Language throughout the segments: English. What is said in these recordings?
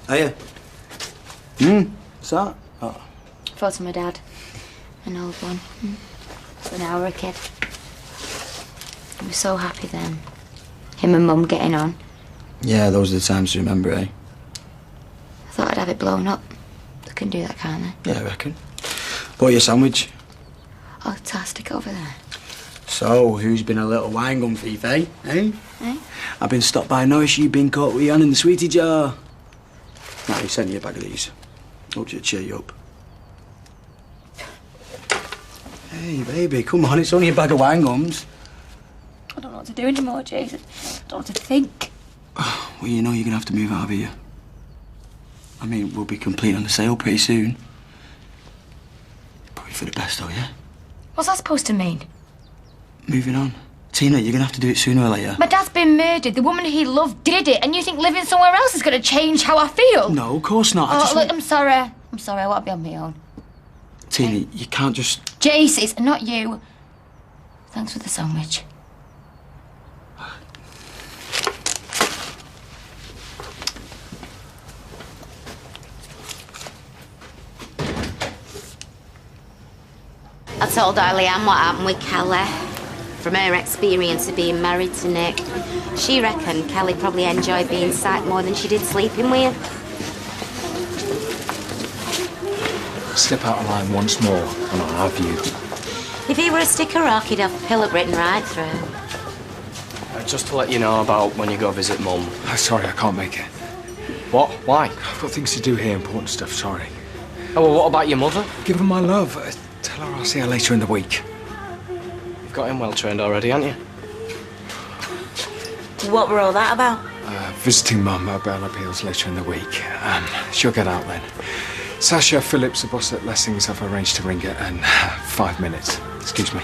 Are you? What's that? Oh. Photo of my dad. An old one. When I were a kid. I was so happy then. Him and Mum getting on. Yeah, those are the times to remember, eh? I thought I'd have it blown up. They can do that, can't they? Yeah, I reckon. Bought you a sandwich. Oh, stick it over there. So, who's been a little wine gum thief, eh? Eh? I've been stopped by notice you've been caught with your hand in the sweetie jar. Now, he sent you a bag of these. Hope to cheer you up. Hey, baby, come on, it's only a bag of wine gums. I don't know what to do anymore, Jason. I don't know what to think. Well, you know you're gonna have to move out of here. I mean, we'll be complete on the sale pretty soon. Probably for the best, though, yeah? What's that supposed to mean? Moving on. Tina, you're gonna have to do it sooner or later. My dad's been murdered. The woman he loved did it. And you think living somewhere else is going to change how I feel? No, of course not. Look, I'm sorry. I'm sorry. I want to be on my own. Tina, you can't just... Jace, it's not you. Thanks for the sandwich. I told Leanne what happened with Kelly. From her experience of being married to Nick, she reckoned Kelly probably enjoyed being sacked more than she did sleeping with him. Step out of line once more, and I'll have you. If he were a stick of rock, he'd have the pillow Britain right through. Just to let you know about when you go visit Mum. Sorry, I can't make it. What? Why? I've got things to do here, important stuff, sorry. Oh, well, what about your mother? Give her my love. Tell her I'll see her later in the week. You've got him well trained already, haven't you? What were all that about? Visiting Mum at bail appeals later in the week. She'll get out then. Sasha Phillips, the boss at Lessings, have arranged to ring her in 5 minutes. Excuse me.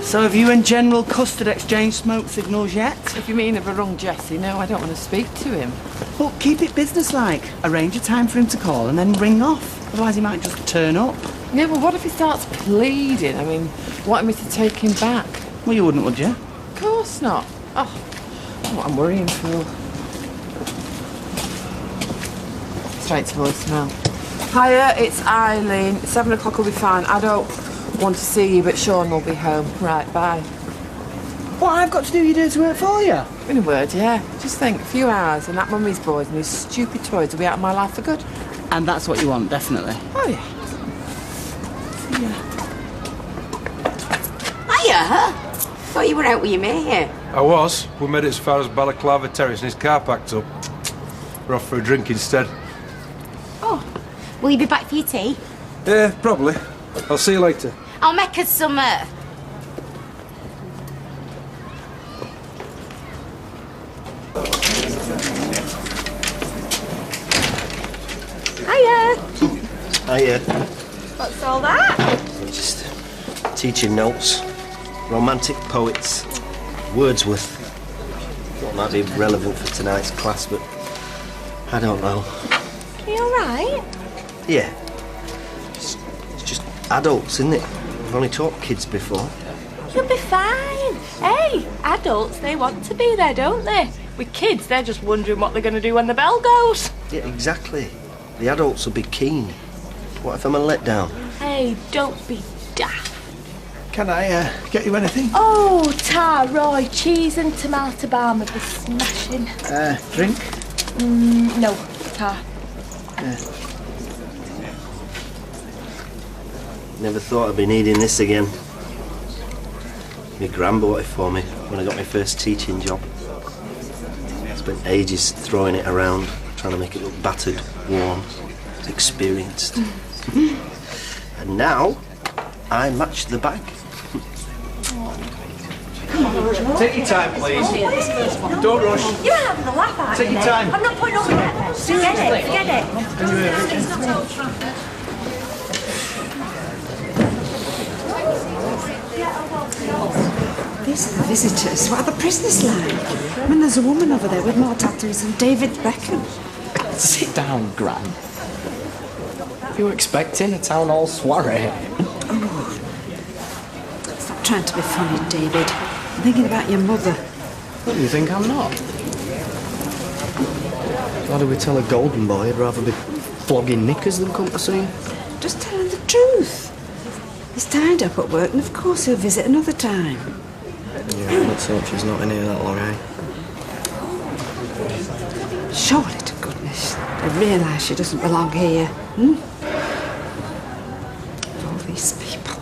So have you and General Custard exchanged smoke signals yet? If you mean if I rung Jesse, no, I don't want to speak to him. Well, keep it businesslike. Arrange a time for him to call and then ring off. Otherwise he might just turn up. Yeah, but what if he starts pleading? I mean, wanting me to take him back? Well, you wouldn't, would you? Of course not. Oh, what I'm worrying for. Straight to voicemail. Hiya, it's Eileen. 7 o'clock will be fine. I don't want to see you, but Sean will be home. Right, bye. What I've got to do your dirty work for you? In a word, yeah. Just think, a few hours and that mummy's boys and his stupid toys will be out of my life for good. And that's what you want, definitely. Oh, yeah. See ya. Hiya! Thought you were out with your mate. I was. We made it as far as Balaclava Terrace and his car packed up. We're off for a drink instead. Oh, will you be back for your tea? Yeah, probably. I'll see you later. I'll make us some, Hiya! Hiya. What's all that? Just teaching notes. Romantic poets. Wordsworth. Thought might be relevant for tonight's class, but I don't know. Are you alright? Yeah. It's just adults, isn't it? I've only taught kids before. You'll be fine. Hey, adults, they want to be there, don't they? With kids, they're just wondering what they're going to do when the bell goes. Yeah, exactly. The adults will be keen. What if I'm a letdown? Hey, don't be daft. Can I get you anything? Oh, tar, Roy, cheese and tomato balm would be smashing. Drink? No, tar. Never thought I'd be needing this again. My gran bought it for me when I got my first teaching job. Spent ages throwing it around, trying to make it look battered, worn, experienced. And now, I match the bag. Take your time, please. Don't rush. You're having a laugh, aren't you? Take your time. I'm not putting up with it. Forget it. These are the visitors. What are the prisoners like? I mean, there's a woman over there with more tattoos than David Beckham. Sit down, Gran. You were expecting a town hall soiree? Oh. Stop trying to be funny, David. I'm thinking about your mother. What, you think I'm not? Why do we tell a golden boy he'd rather be flogging knickers than come to see him? Just tell him the truth. He's tied up at work, and of course he'll visit another time. Yeah, let's hope she's not in here that long, eh? Surely to goodness they realise she doesn't belong here. Hmm? All these people.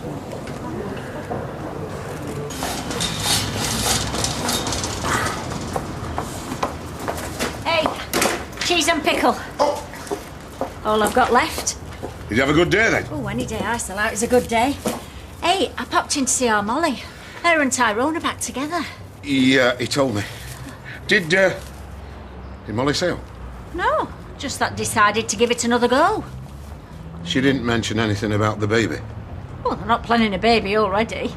Hey, cheese and pickle. All I've got left. Did you have a good day then? Oh, any day I sell out is a good day. Hey, I popped in to see our Molly. Her and Tyrone are back together. He told me. Did Molly say? No, just that decided to give it another go. She didn't mention anything about the baby. Well, they're not planning a baby already.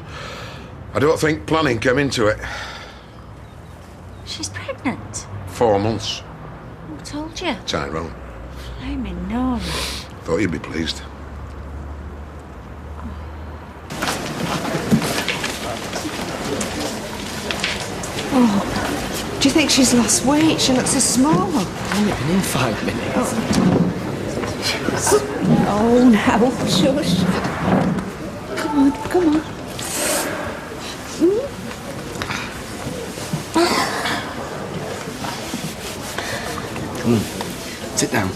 I don't think planning came into it. She's pregnant. 4 months. Who told you? Tyrone. Blimey, no. Thought you'd be pleased. Oh, do you think she's lost weight? She looks so small. Only been in 5 minutes. Oh, now, shush. Come on, come on. Come on, sit down.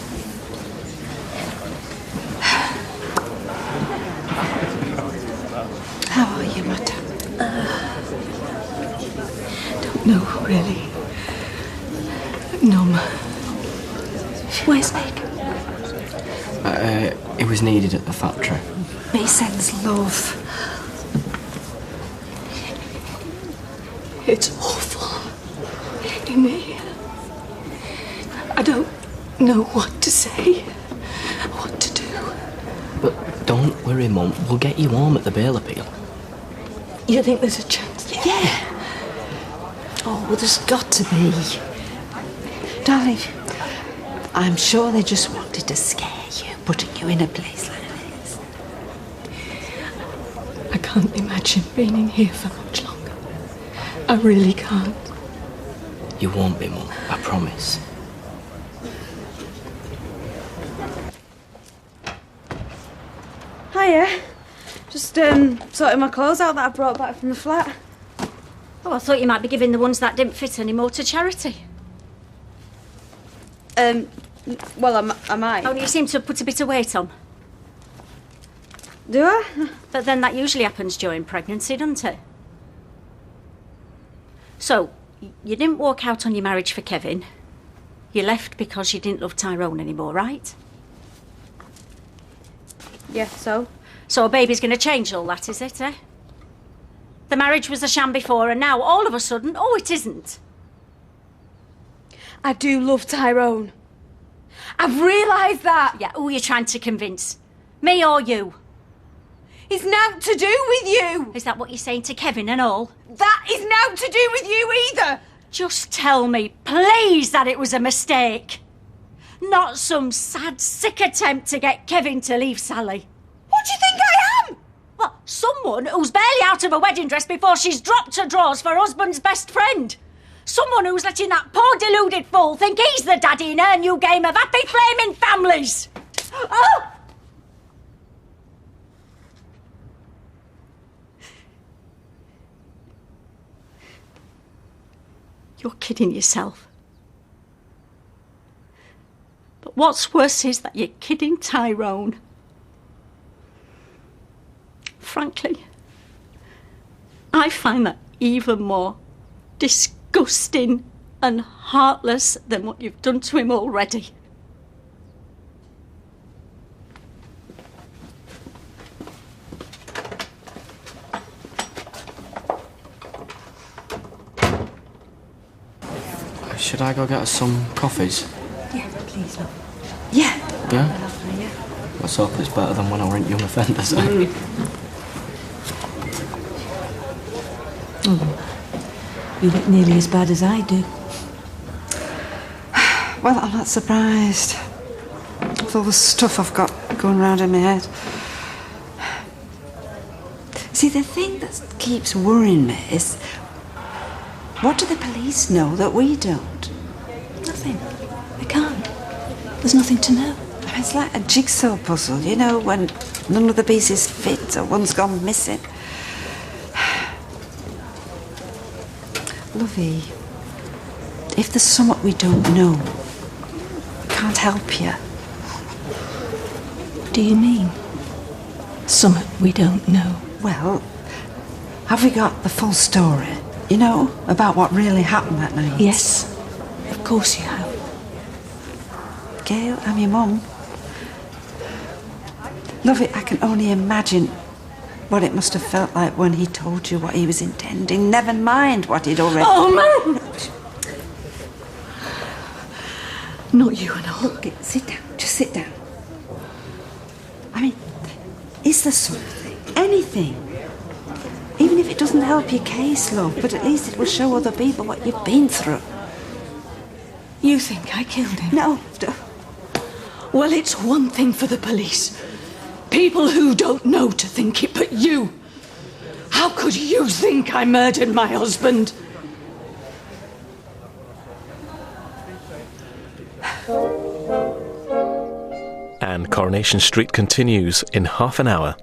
How are you, Madam? Don't know, really. Numb. Where's Nick? He was needed at the factory. He sends love. It's awful. Me. I don't know what to say, what to do. But don't worry, Mum. We'll get you warm at the bail appeal. You think there's a chance? Yeah. Oh, well, there's got to be. Darling, I'm sure they just wanted to scare you, putting you in a place like this. I can't imagine being in here for much longer. I really can't. You won't be, Mum. I promise. Hiya. Just sorting my clothes out that I brought back from the flat. Oh, I thought you might be giving the ones that didn't fit anymore to charity. Well, I might. Oh, you seem to have put a bit of weight on. Do I? But then that usually happens during pregnancy, doesn't it? So, you didn't walk out on your marriage for Kevin. You left because you didn't love Tyrone anymore, right? Yeah, so? So a baby's going to change all that, is it, eh? The marriage was a sham before, and now, all of a sudden, oh, it isn't. I do love Tyrone. I've realised that. Yeah, who are you trying to convince? Me or you? It's nought to do with you. Is that what you're saying to Kevin and all? That is nought to do with you either. Just tell me, please, that it was a mistake. Not some sad, sick attempt to get Kevin to leave Sally. What do you think I am? Well, someone who's barely out of a wedding dress before she's dropped her drawers for her husband's best friend. Someone who's letting that poor deluded fool think he's the daddy in her new game of happy flaming families. Oh! You're kidding yourself. But what's worse is that you're kidding Tyrone. Frankly, I find that even more disgusting and heartless than what you've done to him already. Should I go get us some coffees? Yeah, please, love. Yeah. Yeah? Let's hope it's better than when I rent young offenders, eh? You look nearly as bad as I do. Well, I'm not surprised. With all the stuff I've got going round in my head. See, the thing that keeps worrying me is, what do the police know that we don't? Nothing. They can't. There's nothing to know. It's like a jigsaw puzzle, you know, when none of the pieces fit or one's gone missing. Lovey, if there's something we don't know, we can't help you. What do you mean? Something we don't know. Well, have we got the full story, you know, about what really happened that night? Yes, of course you have. Gail, I'm your mum. Lovey, I can only imagine what it must have felt like when he told you what he was intending. Never mind what he'd already... Oh, man! Not you and all. Look, sit down. Just sit down. I mean, is there something? Anything? Even if it doesn't help your case, love, but at least it will show other people what you've been through. You think I killed him? No. Well, it's one thing for the police. People who don't know to think it, but you. How could you think I murdered my husband? And Coronation Street continues in half an hour.